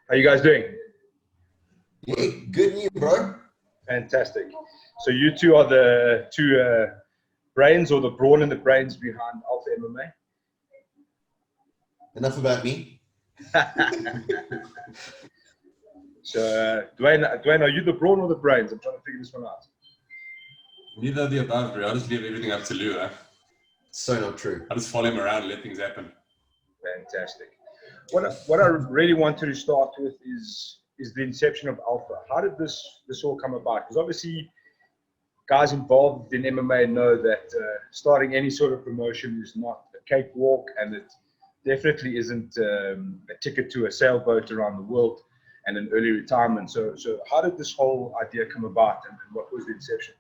How you guys doing? Yeah, good news, bro. Fantastic. So you two are the two brains, or the brawn and the brains behind Alpha MMA? Enough about me. So Dwayne, are you the brawn or the brains? I'm trying to figure this one out. Neither of the above, bro. I just leave everything up to Lou. So not true. I just follow him around and let things happen. Fantastic. What I really wanted to start with is the inception of Alpha. How did this all come about? Because obviously, guys involved in MMA know that starting any sort of promotion is not a cakewalk, and it definitely isn't a ticket to a sailboat around the world and an early retirement. So how did this whole idea come about, and what was the inception?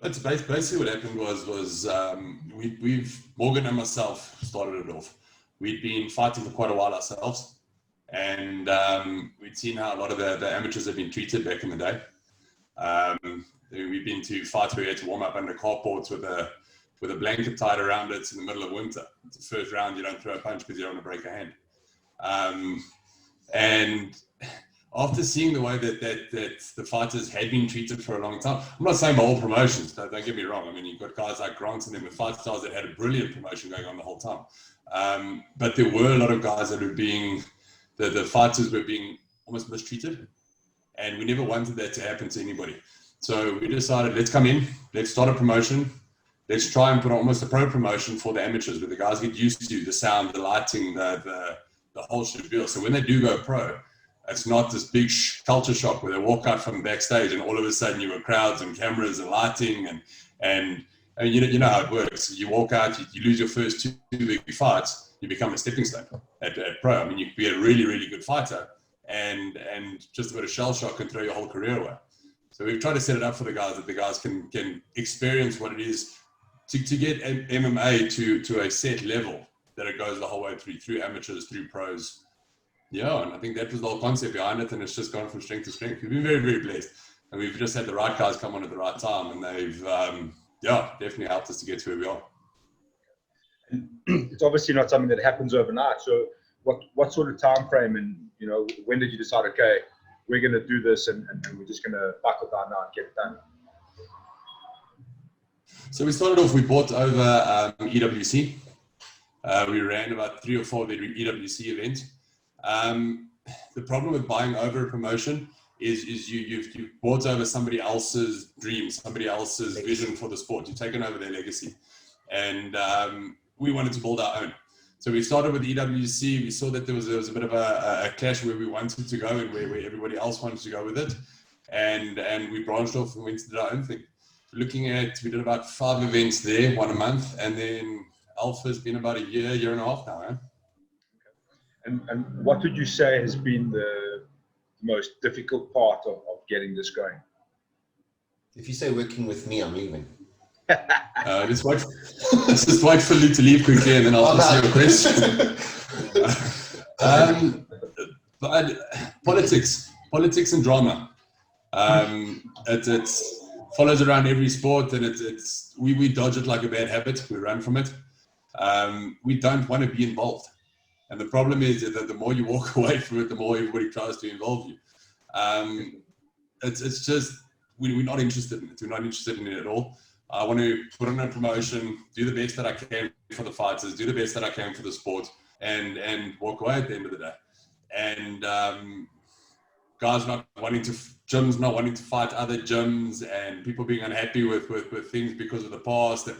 That's basically what happened was Morgan and myself started it off. We'd been fighting for quite a while ourselves, and we'd seen how a lot of the amateurs have been treated back in the day. We've been to fights where you had to warm up under carports with a blanket tied around it in the middle of winter. It's the first round, you don't throw a punch because you don't want to break a hand. And after seeing the way that the fighters had been treated for a long time, I'm not saying by all promotions, don't get me wrong. I mean, you've got guys like Grant and them with fight styles that had a brilliant promotion going on the whole time. But there were a lot of guys that were the fighters were being almost mistreated. And we never wanted that to happen to anybody. So we decided, let's come in, let's start a promotion. Let's try and put on almost a pro promotion for the amateurs, where the guys get used to the sound, the lighting, the whole spiel. So when they do go pro, it's not this big culture shock where they walk out from backstage and all of a sudden you have crowds and cameras and lighting and you know how it works. You walk out, you lose your first two big fights, you become a stepping stone at pro. I mean, you can be a really, really good fighter and just a bit of shell shock can throw your whole career away. So we've tried to set it up for the guys that the guys can experience what it is to get MMA to a set level, that it goes the whole way through amateurs, through pros. Yeah, and I think that was the whole concept behind it, and it's just gone from strength to strength. We've been very, very blessed, and we've just had the right guys come on at the right time, and they've, definitely helped us to get to where we are. It's obviously not something that happens overnight. So what sort of time frame, and when did you decide, okay, we're going to do this, and we're just going to buckle down now and get it done? So we started off, we bought over EWC. We ran about 3 or 4 of the EWC events. The problem with buying over a promotion is you've bought over somebody else's dream, somebody else's vision for the sport. You've taken over their legacy. And we wanted to build our own. So we started with EWC. We saw that there was a bit of a clash where we wanted to go and where everybody else wanted to go with it. And we branched off and went to do our own thing. We did about 5 events there, 1 a month. And then Alpha's been about a year and a half now. Eh? And what would you say has been the most difficult part of getting this going? If you say working with me, I'm leaving. Let's just wait for Lou to leave quickly, and then I'll answer your question. But politics and drama. It follows around every sport, and we dodge it like a bad habit. We run from it. We don't want to be involved. And the problem is that the more you walk away from it, the more everybody tries to involve you. It's just, we're not interested in it. We're not interested in it at all. I want to put on a promotion, do the best that I can for the fighters, do the best that I can for the sport, and walk away at the end of the day. And gyms not wanting to fight other gyms, and people being unhappy with things because of the past.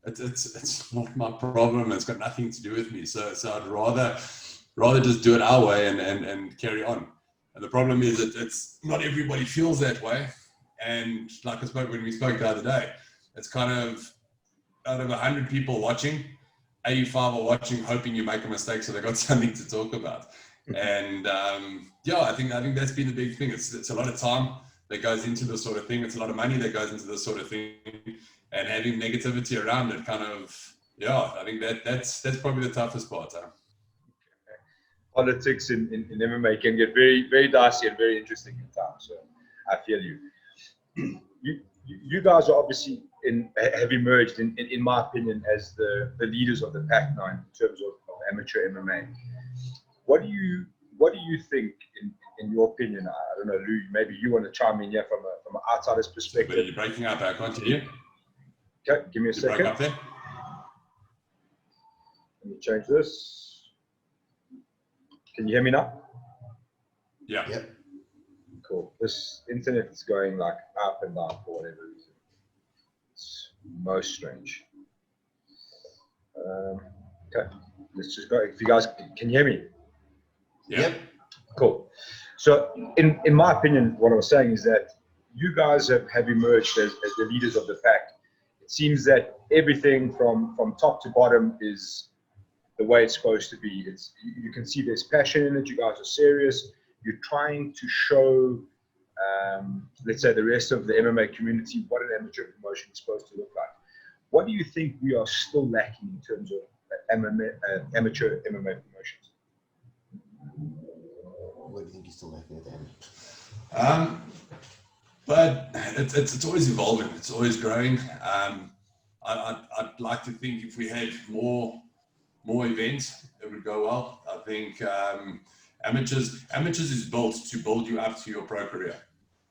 It's not my problem. It's got nothing to do with me. So I'd rather just do it our way and carry on. And the problem is that it's not everybody feels that way. And like when we spoke the other day, it's kind of out of 100 people watching, 85 are watching, hoping you make a mistake so they got something to talk about. And I think that's been the big thing. It's a lot of time that goes into this sort of thing. It's a lot of money that goes into this sort of thing. And having negativity around it I think that's probably the toughest part. Politics in MMA can get very, very dicey and very interesting at times. So I feel you. You guys are obviously have emerged, in my opinion, as the leaders of the pack now in terms of amateur MMA. what do you think, in your opinion? I don't know, Lou, maybe you want to chime in here from an outsider's But perspective. you're breaking up. I can't hear you. Okay, give me a You broke second. up there. Let me change this. Can you hear me now? Yeah. Yep. Cool. This internet is going like up and down for whatever reason. It's most strange. Okay, let's just go. If you guys can you hear me? Yeah. Yep. Cool. So, in my opinion, what I was saying is that you guys have emerged as the leaders of the pack. It seems that everything from top to bottom is the way it's supposed to be. You can see there's passion in it. You guys are serious. You're trying to show, let's say, the rest of the MMA community what an amateur promotion is supposed to look like. What do you think we are still lacking in terms of amateur MMA promotions? What do you think you're still lacking at that? But it's always evolving. It's always growing. I'd like to think if we had more events, it would go well. I think amateurs is built to build you up to your pro career.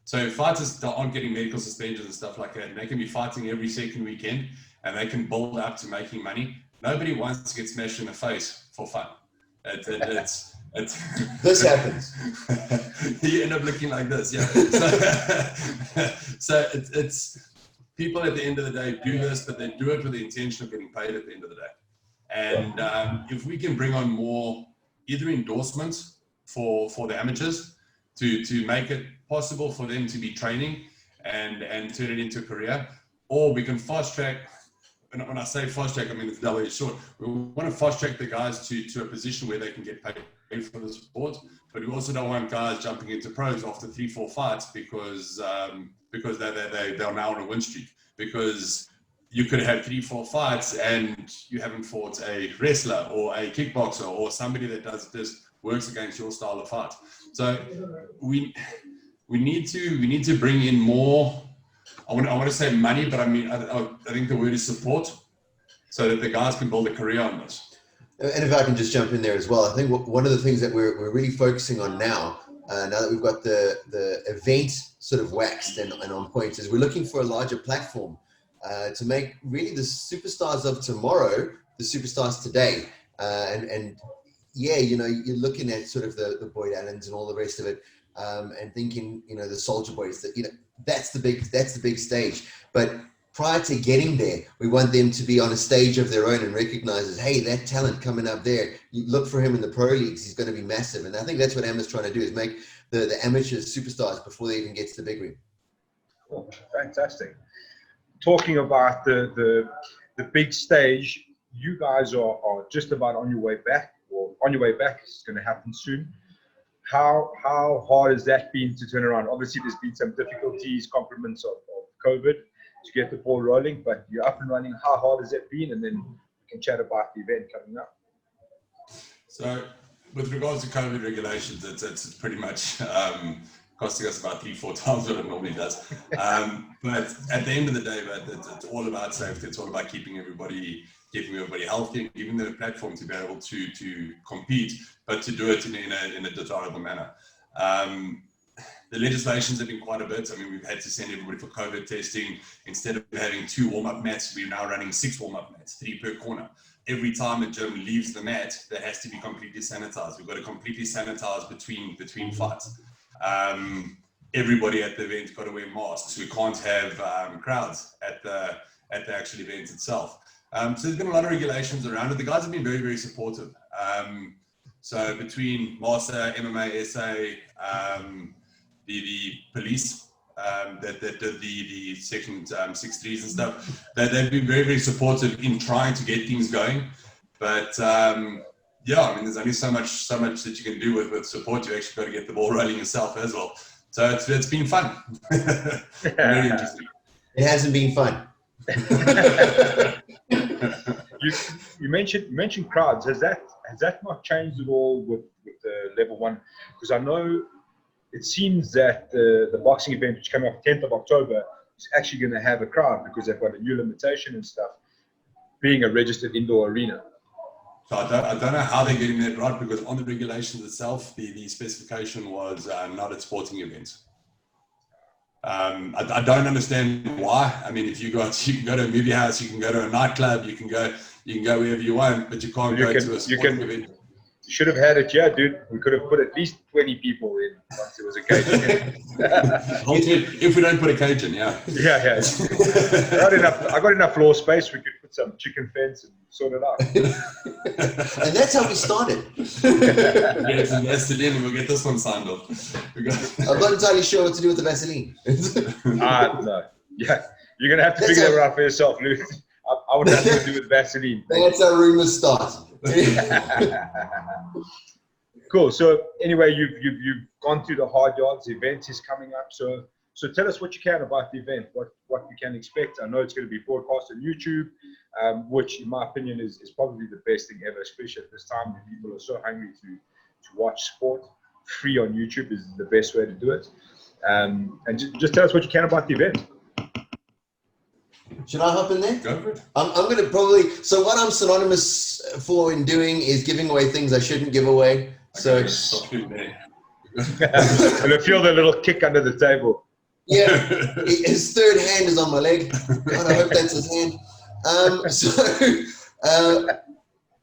So if fighters aren't getting medical suspensions and stuff like that, and they can be fighting every second weekend, and they can build up to making money. Nobody wants to get smashed in the face for fun. It's This happens. You end up looking like this, yeah. So it's people at the end of the day do this, but they do it with the intention of getting paid at the end of the day. And if we can bring on more either endorsements for the amateurs to make it possible for them to be training and turn it into a career, or we can fast track. And when I say fast track, I mean it's double-edged sword. We want to fast track the guys to a position where they can get paid for the sport, but we also don't want guys jumping into pros after 3-4 fights because they're now on a win streak. Because you could have 3-4 fights and you haven't fought a wrestler or a kickboxer or somebody that does this, works against your style of fight. So we need to bring in more. I want to say money, but I mean I think the word is support, so that the guys can build a career on this. And if I can just jump in there as well, I think one of the things that we're really focusing on now that we've got the event sort of waxed and on point, is we're looking for a larger platform to make really the superstars of tomorrow the superstars today. And yeah, you know, you're looking at sort of the Boyd Allens and all the rest of it, and thinking, you know, the Soldier Boys, that, you know, that's the big stage. But prior to getting there, we want them to be on a stage of their own and recognizes, hey, that talent coming up there, you look for him in the pro leagues, he's going to be massive. And I think that's what Emma's trying to do, is make the amateurs superstars before they even get to the big ring. Cool. Fantastic. Talking about the big stage, you guys are just about on your way back, or on your way back. It's going to happen soon. How hard has that been to turn around? Obviously, there's been some difficulties, compliments of COVID to get the ball rolling, but you're up and running. How hard has that been? And then we can chat about the event coming up. So with regards to COVID regulations, it's pretty much costing us about 3-4 times what it normally does. But at the end of the day, it's all about safety. It's all about keeping everybody healthy, and giving them a platform to be able to compete, but to do it in a desirable manner. The legislations have been quite a bit. I mean, we've had to send everybody for COVID testing. Instead of having 2 warm-up mats, we're now running 6 warm-up mats, 3 per corner. Every time a gym leaves the mat, that has to be completely sanitized. We've got to completely sanitize between fights. Everybody at the event got to wear masks. We can't have crowds at the actual event itself. So there's been a lot of regulations around it. The guys have been very, very supportive. So between MASA, MMA, SA, the police that did the Section 6.3s and stuff, they've been very, very supportive in trying to get things going. But yeah, I mean, there's only so much that you can do with support. You actually got to get the ball rolling yourself as well. So it's been fun. Very interesting. It hasn't been fun. You mentioned crowds. Has that not changed at all with the level 1? Because I know it seems that the boxing event, which came up 10th of October, is actually going to have a crowd because they've got a new limitation and stuff, being a registered indoor arena. So I don't know how they're getting that right, because on the regulations itself, the specification was not at sporting events. I don't understand why. I mean, if you can go to a movie house, you can go to a nightclub, you can go wherever you want, but you can't go to a sporting event. You should have had it, yeah, dude. We could have put at least 20 people in once it was a cage. If we don't put a cage in, yeah. Yeah. I got enough floor space. We could put some chicken fence and sort it out. And that's how we started. Get some Vaseline and we'll get this one signed off. I'm not entirely sure what to do with the Vaseline. No. Yeah, you're going to have to figure that out for yourself, Luke. I would have to do with Vaseline. That's how rumors start. Cool. So anyway, you've gone through the hard yards. The event is coming up. So tell us what you can about the event. What we can expect. I know it's going to be broadcast on YouTube, which in my opinion is probably the best thing ever, especially at this time when people are so hungry to watch sport. Free on YouTube is the best way to do it. And just tell us what you can about the event. Should I hop in there? Go for it. I'm going to probably... So what I'm synonymous for in doing is giving away things I shouldn't give away. So... Stop doing that. I'm going to feel the little kick under the table. Yeah. His third hand is on my leg. God, I hope that's his hand.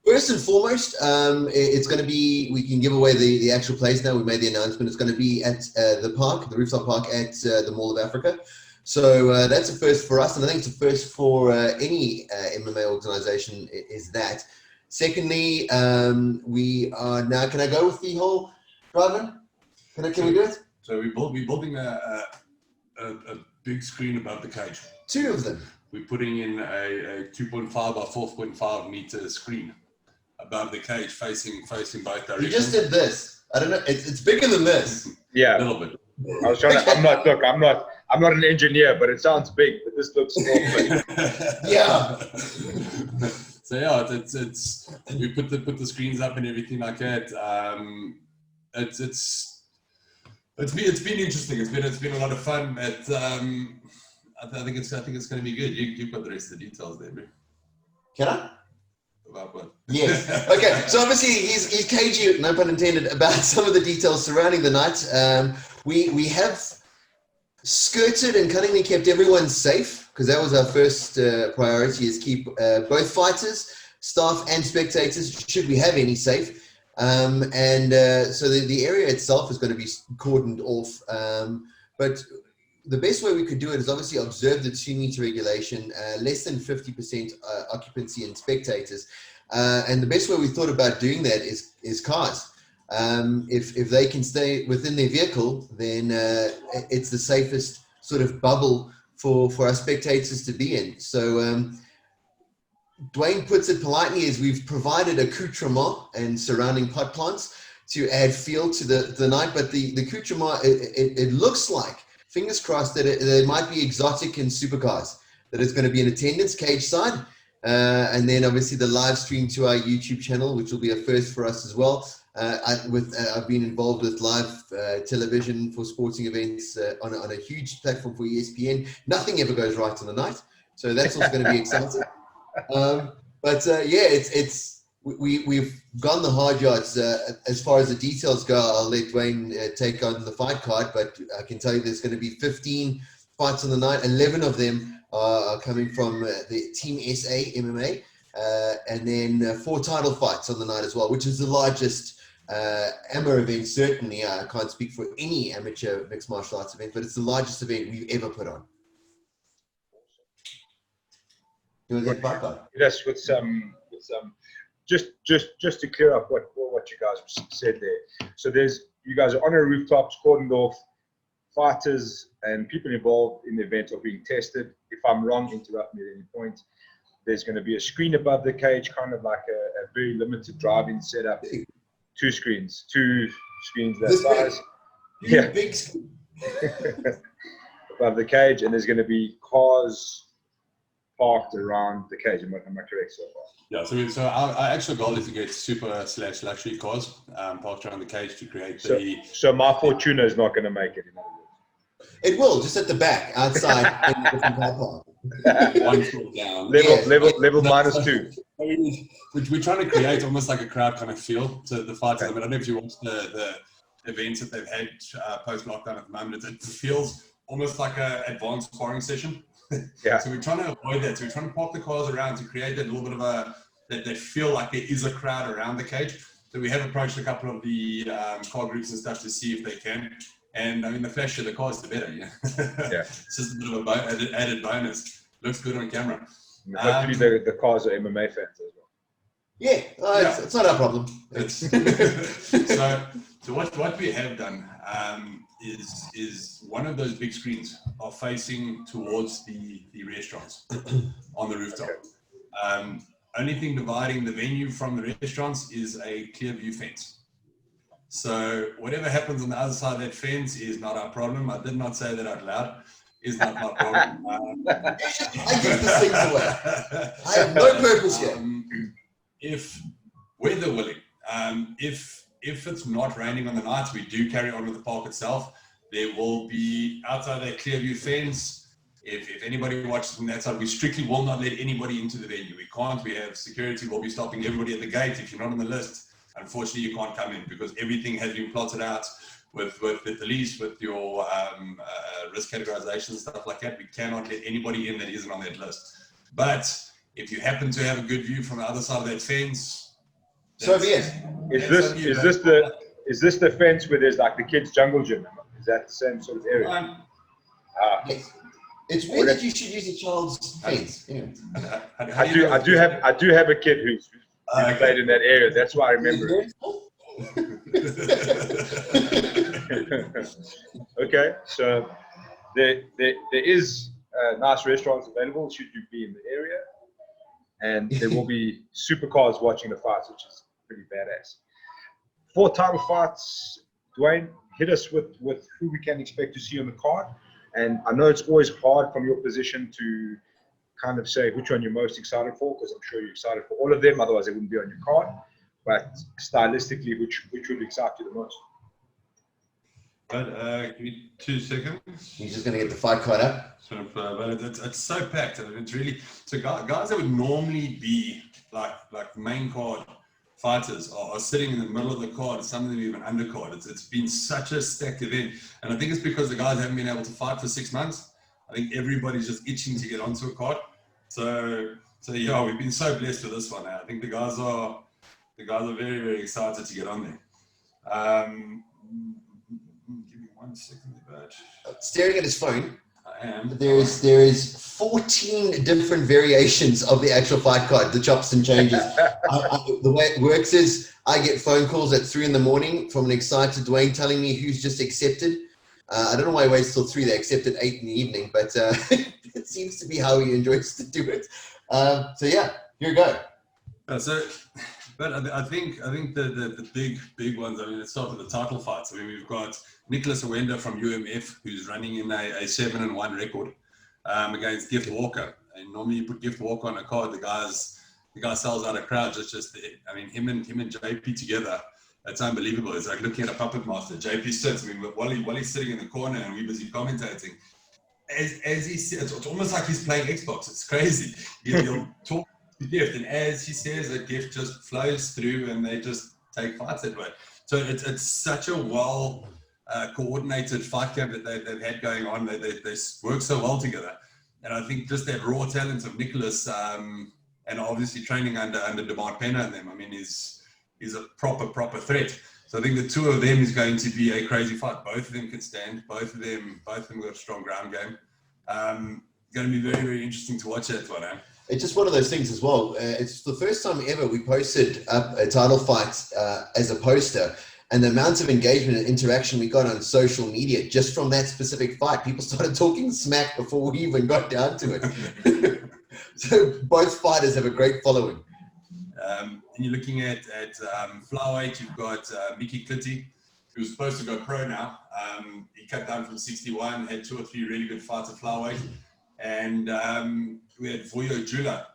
First and foremost, it's going to be... We can give away the actual place now. We made the announcement. It's going to be at the park, the rooftop park at the Mall of Africa. So that's a first for us, and I think it's a first for any MMA organization is that. Secondly, we are now, can I go with the whole drive-in? Can we do it? So we're building a big screen above the cage. 2 of them. We're putting in a 2.5 by 4.5 meter screen above the cage facing both directions. You just did this. I don't know, it's bigger than this. Yeah. A little bit. I was trying to, I'm not an engineer, but it sounds big, but this looks small. Yeah. So yeah, it's we put the screens up and everything like that. It's been interesting. It's been a lot of fun. I think it's going to be good. You've got the rest of the details there, bro. Can I? About what? Yes. Okay. So obviously he's cagey, no pun intended, about some of the details surrounding the night. We have skirted and cunningly kept everyone safe, because that was our first priority, is keep both fighters, staff and spectators, should we have any, safe. So the area itself is going to be cordoned off. But the best way we could do it is obviously observe the 2 meter regulation, less than 50% occupancy and spectators. And the best way we thought about doing that is cars. If they can stay within their vehicle, then it's the safest sort of bubble for our spectators to be in. So Dwayne puts it politely as we've provided accoutrement and surrounding pot plants to add feel to the night. But the accoutrement, it looks like, fingers crossed, that it might be exotic and supercars, that it's going to be in attendance cage side. And then obviously the live stream to our YouTube channel, which will be a first for us as well. I've been involved with live television for sporting events on a huge platform for ESPN. Nothing ever goes right on the night, so that's also going to be exciting. We've gone the hard yards. As far as the details go, I'll let Dwayne take on the fight card, but I can tell you there's going to be 15 fights on the night. 11 of them are coming from the Team SA MMA, and then 4 title fights on the night as well, which is the largest amateur event. Certainly, I can't speak for any amateur mixed martial arts event, but it's the largest event we've ever put on. You want to get back on? Yes, with some just to clear up what you guys said there. So you guys are on a rooftop, cordoned off. Fighters and people involved in the event are being tested. If I'm wrong, interrupt me at any point. There's going to be a screen above the cage, kind of like a very limited drive-in setup. 2 screens that size. Yeah. Big screen. Above the cage, and there's going to be cars parked around the cage. Am I correct so far? Yeah, so our actual goal is to get super/luxury cars parked around the cage to create So my Fortuna is not going to make it, in other words. It will, just at the back, outside in the different car park. One floor down. Level -2. We're trying to create almost like a crowd kind of feel to the fights. I mean, I don't know if you watched the events that they've had post-lockdown at the moment. It feels almost like an advanced sparring session. Yeah. So we're trying to avoid that. So we're trying to park the cars around to create that little bit of that feel like there is a crowd around the cage. So we have approached a couple of the car groups and stuff to see if they can. And I mean, the flashier the cars, the better. Yeah. It's just a bit of a added bonus. Looks good on camera. Hopefully the cars are MMA fans as well. Yeah, it's not our problem. So what we have done is one of those big screens are facing towards the restaurants on the rooftop. Okay. Only thing dividing the venue from the restaurants is a clear view fence. So whatever happens on the other side of that fence is not our problem. I did not say that out loud. Is not my problem. I give the things away. I have no purpose here. If weather willing, if it's not raining on the nights, we do carry on with the park itself. There will be outside that clear view fence. If anybody watches from that side, we strictly will not let anybody into the venue. We can't. We have security. We'll be stopping everybody at the gate. If you're not on the list, unfortunately, you can't come in because everything has been plotted out with the police, with your risk categorization, stuff like that. We cannot let anybody in that isn't on that list. But if you happen to have a good view from the other side of that fence, so be it. Is this the fence where there's like the kids' jungle gym? Is that the same sort of area? Yes. It's weird that you should use a child's fence. Anyway. I do have a kid who's played in that area. That's why I remember it. Okay, so there is nice restaurants available should you be in the area, and there will be supercars watching the fights, which is pretty badass. 4 title fights, Dwayne, hit us with who we can expect to see on the card. And I know it's always hard from your position to kind of say which one you're most excited for, because I'm sure you're excited for all of them, otherwise they wouldn't be on your card. But stylistically, which would excite you the most? But give me 2 seconds. He's just going to get the fight card up. But it's so packed, and it's really so guys that would normally be like main card fighters are sitting in the middle of the card, some of them even undercard. It's been such a stacked event, and I think it's because the guys haven't been able to fight for 6 months. I think everybody's just itching to get onto a card. So yeah, we've been so blessed with this one. I think the guys are very, very excited to get on there. Give me 1 second, badge. Staring at his phone. I am. There is 14 different variations of the actual fight card, the chops and changes. The way it works is I get phone calls at 3 a.m. from an excited Dwayne telling me who's just accepted. I don't know why he waits till 3. They accept at 8 in the evening, but it seems to be how he enjoys to do it. So yeah, here we go. But I think the big ones. I mean, let's start with the title fights. I mean, we've got Nicholas Owenda from UMF, who's running in a 7-1 record against Gift Walker. And normally you put Gift Walker on a card, the guy sells out a crowd. I mean, him and JP together, that's unbelievable. It's like looking at a puppet master. JP sits. I mean, while he's sitting in the corner and we're busy commentating, as he sits, it's almost like he's playing Xbox. It's crazy. He'll talk to Gift, and as he says, that Gift just flows through, and they just take fights that way. So it's such a well coordinated fight camp that they've had going on. They work so well together, and I think just that raw talent of Nicholas, and obviously training under Demar Pena and them, I mean, is a proper threat. So I think the two of them is going to be a crazy fight. Both of them can stand. Both of them got a strong ground game. Going to be very, very interesting to watch that one. It's just one of those things as well. It's the first time ever we posted up a title fight as a poster, and the amount of engagement and interaction we got on social media just from that specific fight. People started talking smack before we even got down to it. So both fighters have a great following. And you're looking at flyweight, you've got Mickey Clitty, who's supposed to go pro now. He cut down from 61, had 2 or 3 really good fights at flyweight. And we had Vuyo Jula,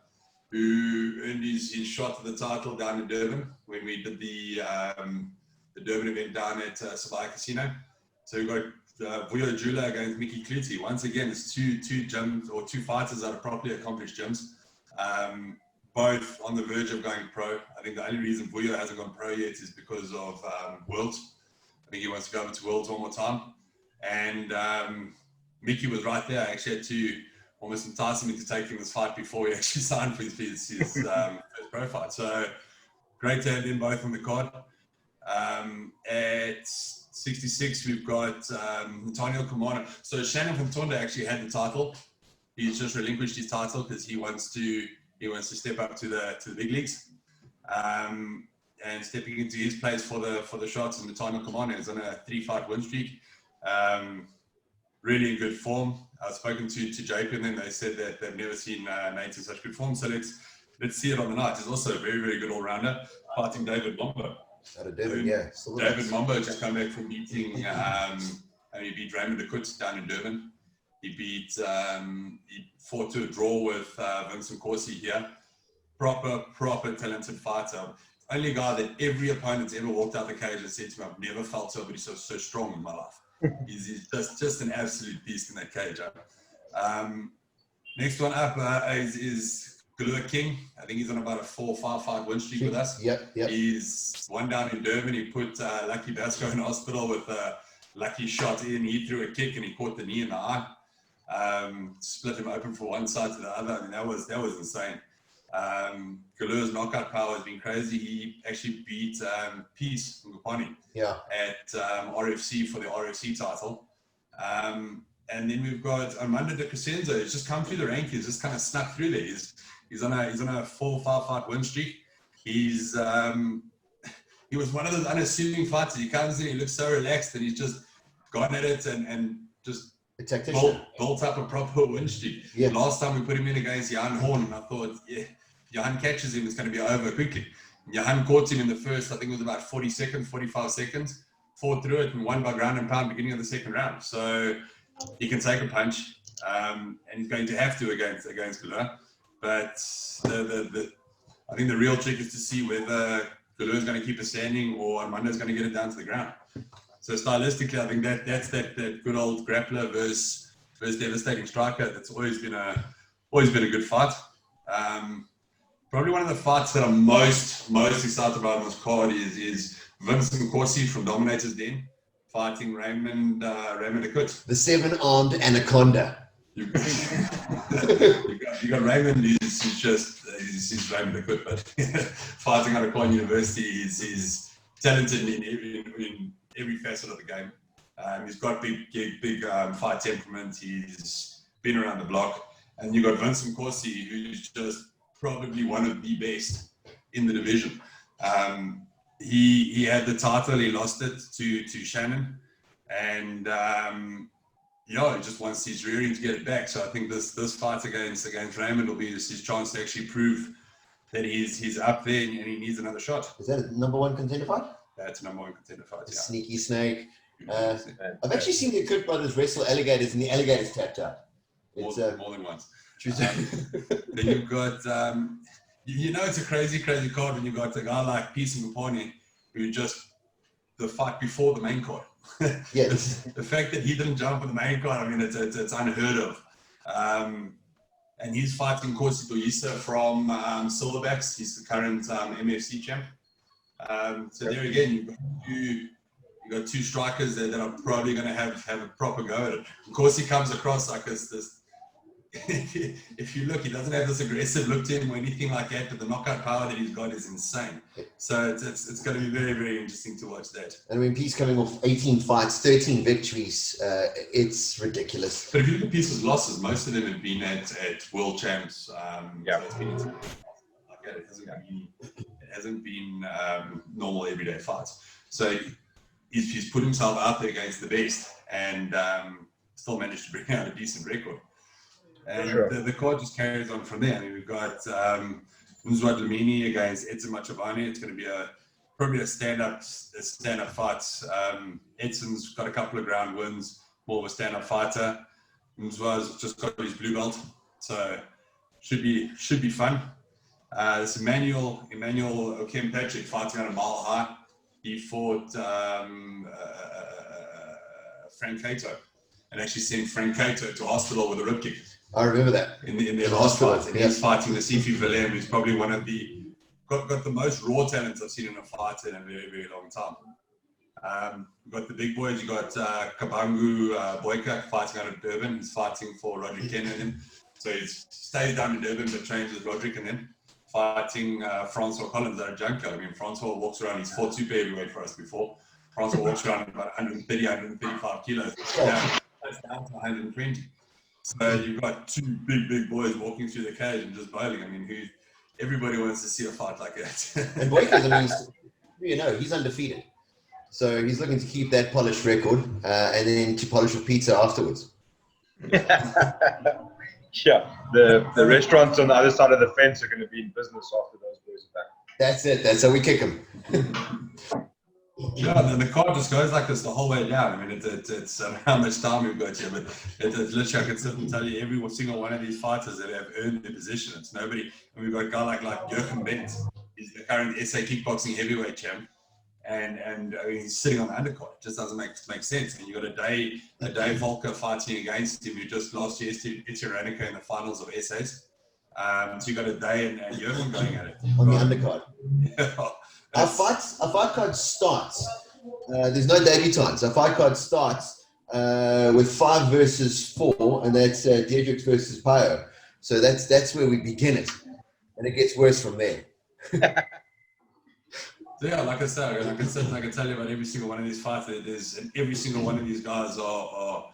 who earned his shot at the title down in Durban when we did the Durban event down at Savaya Casino. So we got Vuyo Jula against Mickey Clitty. Once again, it's two gyms or 2 fighters that are properly accomplished gyms. both on the verge of going pro. I think the only reason Vuyo hasn't gone pro yet is because of Worlds. I think he wants to go over to Worlds one more time. And Mickey was right there. I actually had to almost entice him into taking this fight before he actually signed for his first pro fight. So great to have them both on the card. At 66, we've got Antonio Kamana. So Shannon from Tonda actually had the title. He's just relinquished his title because he wants to step up to the big leagues. And stepping into his place for the shots, and Antonio Kamana is on a 3-fight win streak. Really in good form. I've spoken to JP, and then they said that they've never seen Nate in such good form. So let's see it on the night. He's also a very, very good all-rounder, fighting David Mombo. Out of Durban, yeah. David Mombo just come back from beating, he beat Raymond Akut down in Durban. He fought to a draw with Vincent Corsi here. Proper talented fighter. Only guy that every opponent's ever walked out the cage and said to me, I've never felt somebody so strong in my life. He's just an absolute beast in that cage. Next one up is Galua King. I think he's on about a 4 or 5 fight win streak with us. Yep. He's one down in Durban. He put Lucky Basco in hospital with a lucky shot in. He threw a kick and he caught the knee in the eye. Split him open from one side to the other. I mean, that was insane. Galua's knockout power has been crazy. He actually beat Peace Ngupani at RFC for the RFC title. And then we've got Armando de Crescenzo. He's just come through the rankings, just kind of snuck through there. He's on a 4 or 5 fight win streak. He was one of those unassuming fighters. He comes in, he looks so relaxed, and he's just gone at it and just built up a proper win streak. Yeah. Last time we put him in against Jan Horn, and I thought, Jan catches him, it's going to be over quickly. Jan caught him in the first, I think it was about 45 seconds, fought through it and won by ground and pound beginning of the second round. So he can take a punch, and he's going to have to against Galua. But I think the real trick is to see whether Galua is going to keep it standing or Armando is going to get it down to the ground. So stylistically, I think that's that good old grappler versus devastating striker. That's always been a good fight. Probably one of the fights that I'm most excited about on this card is Vincent Corsi from Dominator's Den fighting Raymond Akut. The 7-armed anaconda. You got Raymond. He's Raymond Akut, but fighting out of Klein University, he's talented in every facet of the game. He's got big fight temperament. He's been around the block, and you got Vincent Corsi, who's just probably one of the best in the division. He had the title, he lost it to Shannon, and he just wants his rearing to get it back. So I think this fight against Raymond will be his chance to actually prove that he's up there and he needs another shot. Is that a number 1 contender fight? That's a number 1 contender fight. Yeah. Sneaky snake. I've actually seen the Akut brothers wrestle alligators, and the alligators tapped out. More than once. Then you've got, it's a crazy card when you've got a guy like Peace Ngupani, who just the fight before the main card. Yes. The fact that he didn't jump on the main card, I mean, it's unheard of. And he's fighting Corsi Toyisa from Silverbacks. He's the current MFC champ. So there again, you've got 2 strikers that are probably going to have a proper go at it. Of course, he comes across like this. If you look, he doesn't have this aggressive look to him or anything like that, but the knockout power that he's got is insane. So it's going to be very, very interesting to watch that. And when Peace coming off 18 fights, 13 victories, it's ridiculous. But if you look at Peace's losses, most of them have been at world champs. So it's been like that. It hasn't been normal everyday fights. So he's put himself out there against the best and still managed to bring out a decent record. And the card just carries on from there. I mean, we've got Muzwa Dlamini against Edson Machavani. It's going to be probably a stand-up fight. Edson's got a couple of ground wins, more of a stand-up fighter. Muzwa's just got his blue belt, so should be fun. This Emmanuel Okempetrick fighting out of Mile High. He fought Frank Cato and actually sent Frank Cato to hospital with a rib kick. I remember that. In their last fight. And Yeah. he's fighting the Sifu Valem, who's probably one of got the most raw talents I've seen in a fight in a very, very long time. You've got the big boys. You've got Kabangu Boyka fighting out of Durban. He's fighting for Roderick Kennan. So he stays down in Durban but trains with Roderick, and then fighting Francois Collins out of Junker. I mean, Francois walks around, he's fought super heavyweight for us before. Francois walks around about 130, 135 kilos. That's down to 120. So you've got two big boys walking through the cage and just bowling. I mean, everybody wants to see a fight like that. And Boyka's, I mean, he's undefeated. So he's looking to keep that polished record and then to polish a pizza afterwards. Yeah, the restaurants on the other side of the fence are going to be in business after those boys are back. That's it. That's how we kick them. Yeah, and the card just goes like this the whole way down. I mean, it's how much time we've got here, but it's literally, I can sit and tell you every single one of these fighters that have earned their position. It's nobody. And we've got a guy like Jurgen Bent. He's the current SA kickboxing heavyweight champ. And I mean, he's sitting on the undercard. It just doesn't make sense. And you've got a Dave Volker fighting against him, who just lost to Itieranica in the finals of SAs. So you've got a Day and Jurgen going at it. On the undercard. Yeah. Our fight card starts. There's no debutantes. Our fight card starts with 5 versus 4, and that's Diedrich versus Pio. So that's where we begin it, and it gets worse from there. So yeah, like I said, I can tell you about every single one of these fights. And every single one of these guys are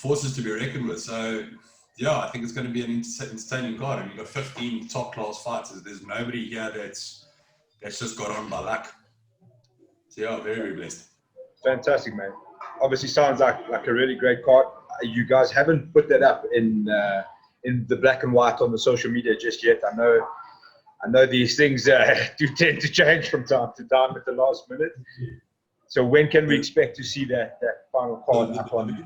forces to be reckoned with. So yeah, I think it's going to be an entertaining card. I mean, you've got 15 top class fighters. There's nobody here that's just got on by luck. So yeah, very, very blessed. Fantastic, man. Obviously sounds like a really great card. You guys haven't put that up in the black and white on the social media just yet. I know these things do tend to change from time to time at the last minute. So when can we expect to see that final card up on?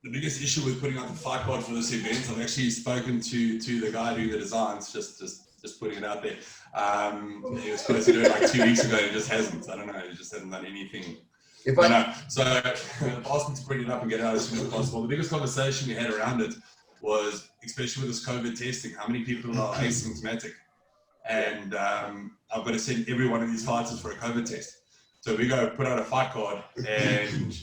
The biggest issue with putting out the fight card for this event, I've actually spoken to the guy doing the designs, just putting it out there. He was supposed to do it like 2 weeks ago, he just hasn't. I don't know, he just hasn't done anything. So I've asked him to bring it up and get it out as soon as possible. The biggest conversation we had around it was, especially with this COVID testing, how many people are asymptomatic? And I've got to send every one of these fighters for a COVID test. So we go put out a fight card, and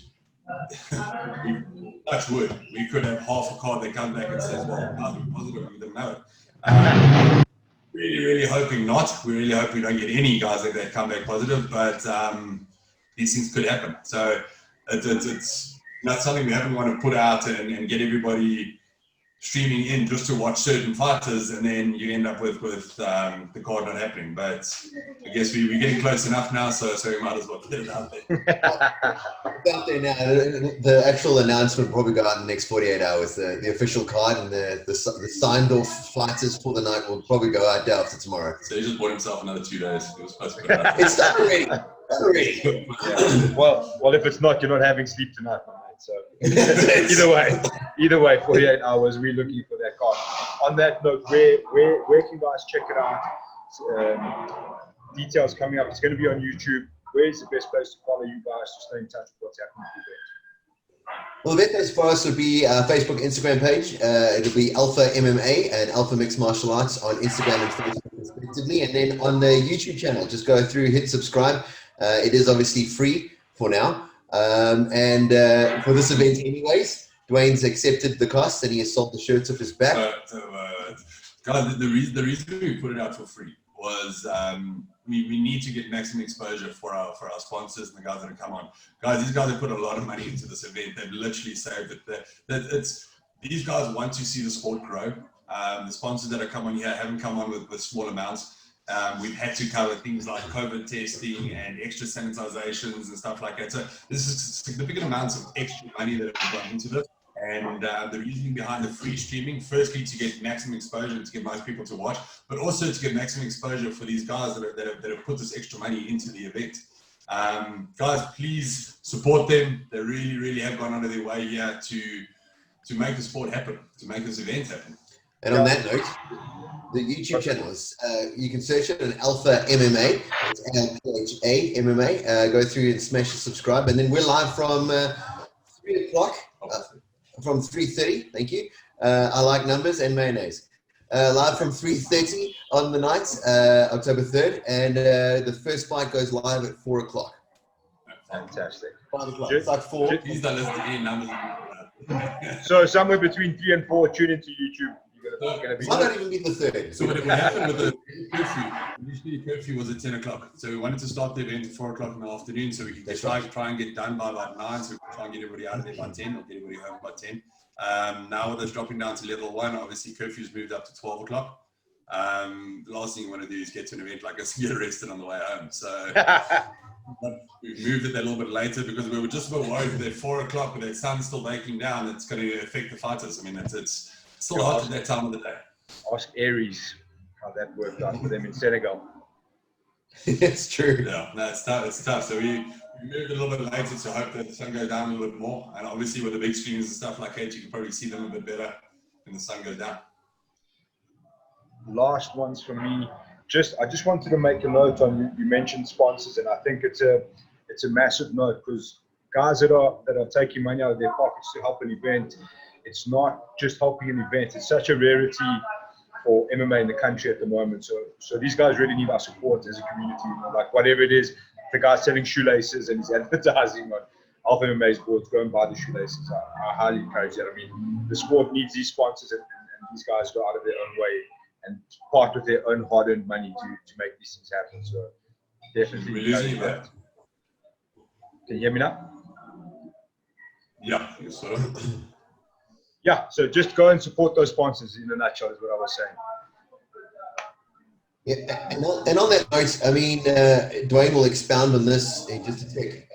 touch wood, we could have half a card that comes back and says, well, I'm positive, we didn't know it. Really hoping not. We really hope we don't get any guys like that come back positive, but these things could happen. So it's not something we haven't want to put out and get everybody streaming in just to watch certain fighters, and then you end up with the card not happening. But I guess we're getting close enough now, so we might as well get it out there. It's out there now. The actual announcement will probably go out in the next 48 hours. The official card and the signed off fighters for the night will probably go out day after tomorrow. So he just bought himself another 2 days. It was supposed to be out. It's done already. Yeah. Well, if it's not, you're not having sleep tonight, my mate. So either way, 48 hours, we're looking for that card. On that note, where can guys check it out? Details coming up. It's going to be on YouTube. Where's the best place to follow you guys to stay in touch with what's happening with the event? Well, the event for us would be Facebook, Instagram page. It'll be Alpha MMA and Alpha Mixed Martial Arts on Instagram and Facebook respectively. And then on the YouTube channel, just go through, hit subscribe. It is obviously free for now. And for this event anyways, Dwayne's accepted the cost and he has sold the shirts off his back. Guys, the reason we put it out for free was we need to get maximum exposure for our sponsors and the guys that have come on. Guys, these guys have put a lot of money into this event. They've literally saved it. These guys want to see the sport grow. The sponsors that have come on here haven't come on with small amounts. We've had to cover things like COVID testing and extra sanitizations and stuff like that. So this is significant amounts of extra money that have gone into this. And the reasoning behind the free streaming, firstly, to get maximum exposure, to get most people to watch, but also to get maximum exposure for these guys that have put this extra money into the event. Guys, please support them. They really have gone out of their way here to make the sport happen, to make this event happen. And on that note, the YouTube channel is, you can search it on Alpha MMA. It's ALPHA MMA. Go through and smash the subscribe. And then we're live from 3 o'clock, from 3:30, thank you, I like numbers and mayonnaise. Live from 3:30 on the night, October 3rd, and the first fight goes live at 4 o'clock. Fantastic. 5 o'clock. It's like 4. He's not listening to any numbers. So somewhere between 3 and 4, tune into YouTube. You're gonna be. Might not even be the 3rd. So what happened with the curfew? Initially, the curfew was at 10 o'clock. So we wanted to start the event at 4 o'clock in the afternoon, so we could try and get done by about 9. So we could try and get everybody out of there by 10, or get everybody home by 10. Now with us dropping down to level 1, obviously curfew's moved up to 12 o'clock. The last thing you want to do is get to an event like this and get arrested on the way home. So we've moved it a little bit later because we were just a bit worried that at 4 o'clock with that sun still baking down, it's going to affect the fighters. I mean, it's still hot at that time of the day. Ask Aries how that worked out for them in Senegal. It's true. Yeah, no, it's tough. It's tough. So we moved a little bit later to hope that the sun goes down a little bit more. And obviously with the big screens and stuff like that, you can probably see them a bit better when the sun goes down. Last ones for me. I just wanted to make a note on you mentioned sponsors, and I think it's a massive note because guys that are taking money out of their pockets to help an event, it's not just helping an event. It's such a rarity for MMA in the country at the moment. So these guys really need our support as a community. You know, like whatever it is, the guy's selling shoelaces and he's advertising on Alpha MMA's boards, go and buy the shoelaces. I highly encourage that. I mean, the sport needs these sponsors, and these guys go out of their own way and part with their own hard-earned money to make these things happen. So definitely. We're losing that. Can you hear me now? Yeah, so. Yeah, so just go and support those sponsors in a nutshell is what I was saying. Yeah, and on that note, I mean, Dwayne will expound on this in just a tick.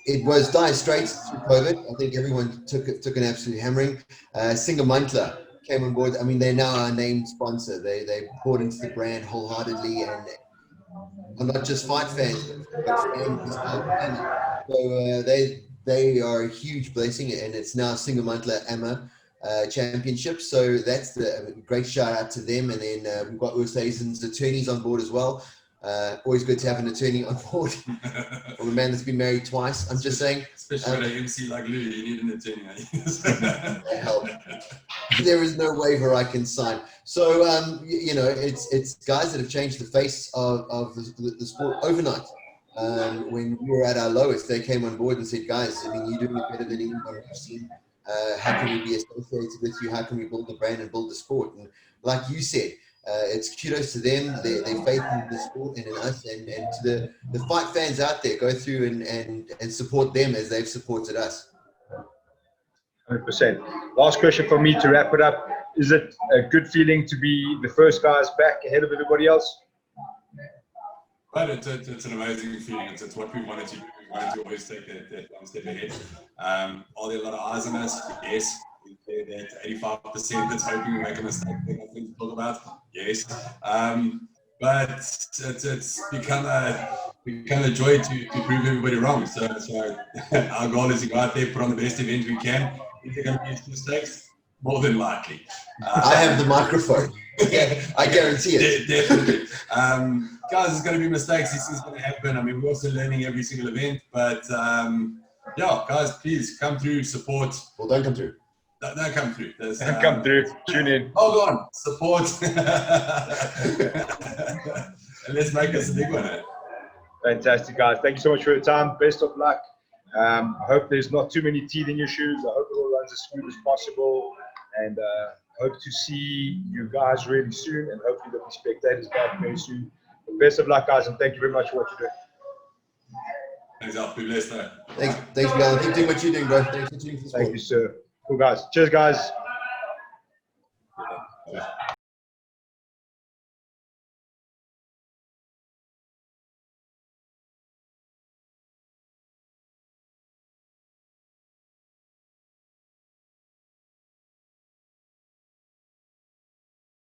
It was dire straits through COVID. I think everyone took an absolute hammering. Singamantla came on board. I mean, they're now our named sponsor. They bought into the brand wholeheartedly, and not just fight fans, but fans. So they are a huge blessing, and it's now Singamantla AMA Championship. So that's a great shout out to them. And then we've got Oosthuizen's attorneys on board as well. Always good to have an attorney on board. Or a man that's been married twice. I'm just saying. Especially when an MC like Lou, you need an attorney. Help. There is no waiver I can sign. So you know, it's guys that have changed the face of the sport overnight. When we were at our lowest, they came on board and said, guys, I mean, you're doing it better than anyone we've seen. How can we be associated with you? How can we build the brand and build the sport? And like you said, it's kudos to them, their faith in the sport and in us, and to the fight fans out there. Go through and support them as they've supported us. 100%. Last question for me to wrap it up. Is it a good feeling to be the first guys back ahead of everybody else? But it's an amazing feeling. It's what we wanted to do. We wanted to always take that one step ahead. Are there a lot of eyes on us? Yes. That 85% that's hoping we make a mistake. Nothing to talk about. Yes. But it's become a joy to prove everybody wrong. So our goal is to go out there, put on the best event we can. If they're going to make mistakes, more than likely. I have the microphone. Yeah, I guarantee it. Definitely. Guys, there's going to be mistakes. These things are going to happen. I mean, we're also learning every single event. But yeah, guys, please come through, support. Well, don't come through. Don't come through. Don't come through. Tune in. Hold on. Support. And let's make this a big one. Eh? Fantastic, guys. Thank you so much for your time. Best of luck. I hope there's not too many teeth in your shoes. I hope it all runs as smooth as possible. And hope to see you guys really soon. And hopefully there'll be spectators back very soon. But best of luck, guys. And thank you very much for what you're doing. Thanks, Alf. Be blessed. Thanks, BigAl. Keep doing what you're doing, bro. Thanks for tuning for the sport. Thank you, sir. Cool, guys. Cheers, guys.